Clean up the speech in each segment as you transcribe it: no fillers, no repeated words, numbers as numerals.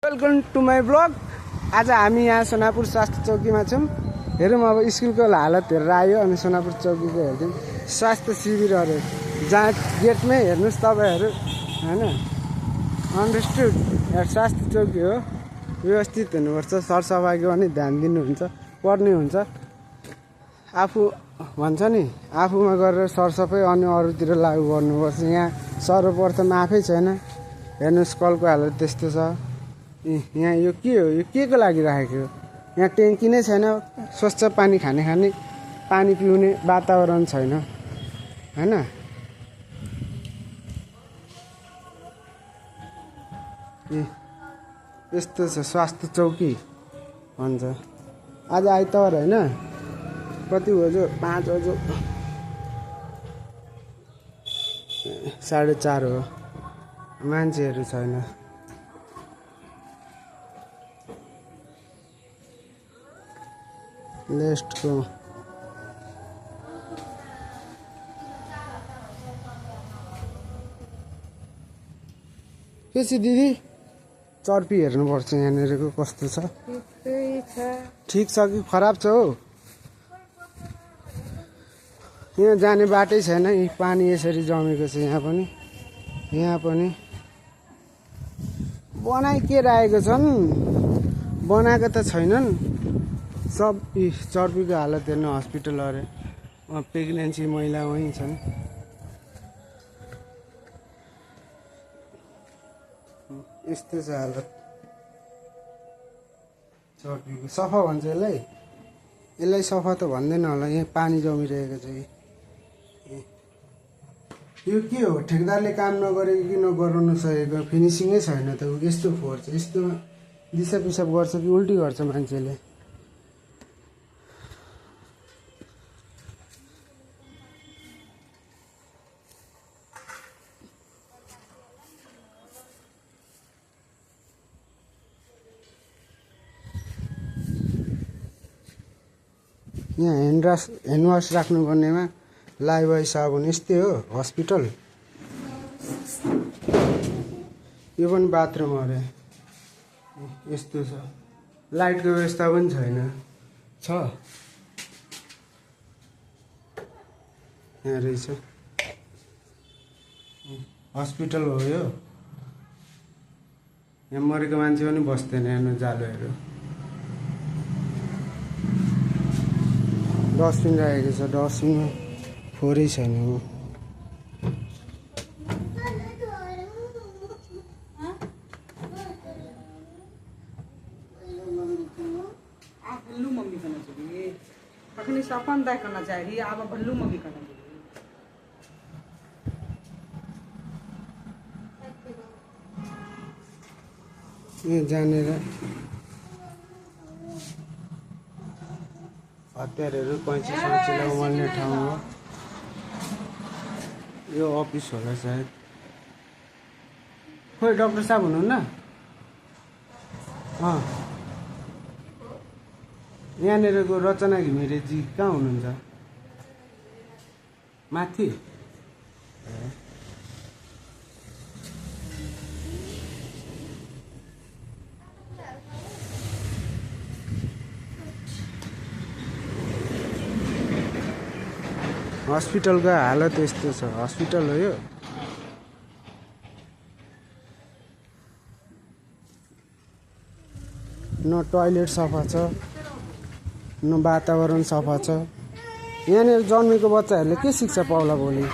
Welcome to my blog. आज हामी यहाँ सोनापुर स्वास्थ्य चौकीमा छौँ। हेरौँ अब स्कुलको हालत हेरेर आयो अनि सोनापुर चौकीको हेर्छौँ स्वास्थ्य शिविरहरू जहाँ गेटमै हेर्नुहोस् तपाईँहरू होइन। अन्डरस्टुड स्वास्थ्य चौकी हो, व्यवस्थित हुनुपर्छ, सरसफाइको पनि ध्यान दिनुहुन्छ पर्ने हुन्छ। आफू भन्छ नि आफूमा गरेर सरसफाइ अनि अरूतिर लागु गर्नुपर्छ। यहाँ सर्वप्रथम आफै छैन। हेर्नुहोस् कलको हालत त्यस्तो छ। यहाँ यो के हो, यो के को लागि राखेको हो? यहाँ ट्याङ्की नै छैन, स्वच्छ पानी खाने पानी पिउने वातावरण छैन होइन। यस्तो छ स्वास्थ्य चौकी भन्छ। आज आइतबार होइन, कति बज्यो? 5 बज्यो, 4:30 हो। मान्छेहरू छैन। लेफ्टको के छ दिदी? चर्पी हेर्नुपर्छ यहाँनिरको कस्तो छ। ठिक छ कि खराब छ हो? यहाँ जाने बाटै छैन। यी पानी यसरी जमेको छ। यहाँ पनि बनाइ के राखेको छन्, बनाएको त छैनन्। सब चर्पीको हालत हेर्नु। हस्पिटल अरे प्रेग्नेन्सी महिला वहीँ छन्। यस्तो छ हालत चर्पीको। सफा भन्छ यसलाई सफा त भन्दैन होला। यहाँ पानी जमिरहेको छ। यो के हो? ठेकदारले काम नगरेको कि नगराउनु सकेको? फिनिसिङै छैन त। यस्तो फोहोर छ। यस्तोमा दिसा पिसाब गर्छ कि उल्टी गर्छ मान्छेले? यहाँ ह्यान्डवास राख्नुपर्नेमा लाइबोय साबुन। यस्तै हो हस्पिटल। यो पनि बाथरुम अरे यस्तो छ। लाइटको व्यवस्था पनि छैन। छ यहाँ रहेछ। हस्पिटल हो यो। यहाँ मरेको मान्छे पनि बस्दैन। हेर्नु जालोहरू। डस्टबिन राखेको छ। डस्टबिनमा फोहोरै छैन। भल्लू मम्मी करना चाहिए। अखनी सपन दाय करना चाहिए। अब भल्लू मम्मी करना चाहिए। यहाँ जानेर हतियारहरू कैँची सैँचीलाई उमाल्ने ठाउँ हो यो। अफिस होला सायद। खोइ डाक्टर साहब हुनुहुन्न? यहाँनिरको रचना घिमिरेजी कहाँ हुनुहुन्छ? माथि? हस्पिटलको हालत यस्तो छ। हस्पिटल हो यो। न टोयलेट सफा छ, न वातावरण सफा छ। यहाँनिर जन्मेको बच्चाहरूले के शिक्षा पाउला भोलि?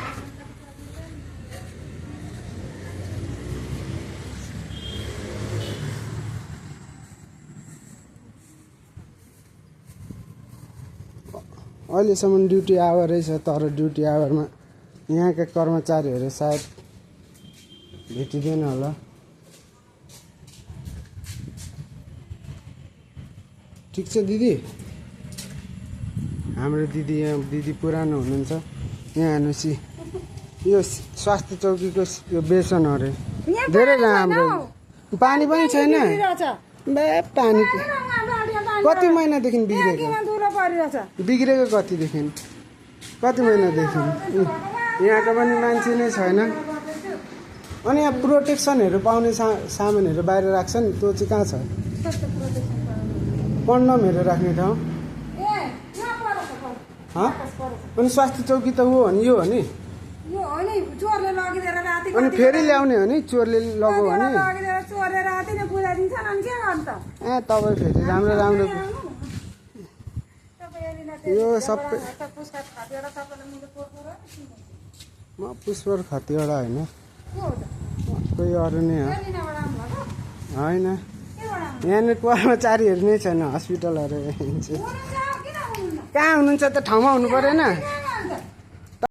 अहिलेसम्म ड्युटी आवरै छ, तर ड्युटी आवरमा यहाँका कर्मचारीहरू सायद भेटिँदैन होला। ठिक छ दिदी। हाम्रो दिदी यहाँ दिदी पुरानो हुनुहुन्छ। यहाँ हेर्नुहोस् यो स्वास्थ्य चौकीको यो बेसन अरे धेरै राम्रो। पानी पनि छैन। पानी कति महिनादेखि बिग्रेको कति महिनादेखि? यहाँको पनि मान्छे नै छैन। अनि यहाँ प्रोटेक्सनहरू पाउने सामानहरू बाहिर राख्छ नि त्यो चाहिँ कहाँ छ कस्तो प्रोटेक्सन पाउनु कन्डमहरू राख्ने ठाउँ ए यहाँ पर छ पर हँ आकाश पर छ अनि स्वास्थ्य चौकी त हो नि यो हो नि यो हो नि चोरले लगिदिएर राति अनि फेरि ल्याउने हो नि चोरले लगो भने लगिदिएर चोरले राति नै पुऱ्याइदिन्छन् अनि के गर्नु त ए तपाईँ फेरि राम्रो राम्रो तपाईँ यहाँनिर यो सबै पुस्ता खातिर तपाईँले मैले पोर्को र म पुष्पर खतिवटा होइन के हो त कोही अरू नै हो यहाँनिरबाट आउनुभएको होइन केबाट आउनु यहाँनिर कर्मचारीहरू नै छैन हस्पिटलहरू हुनुहुन्छ किन आउनुहुन्न कहाँ हुनुहुन्छ त ठाउँमा हुनु परेन कहाँ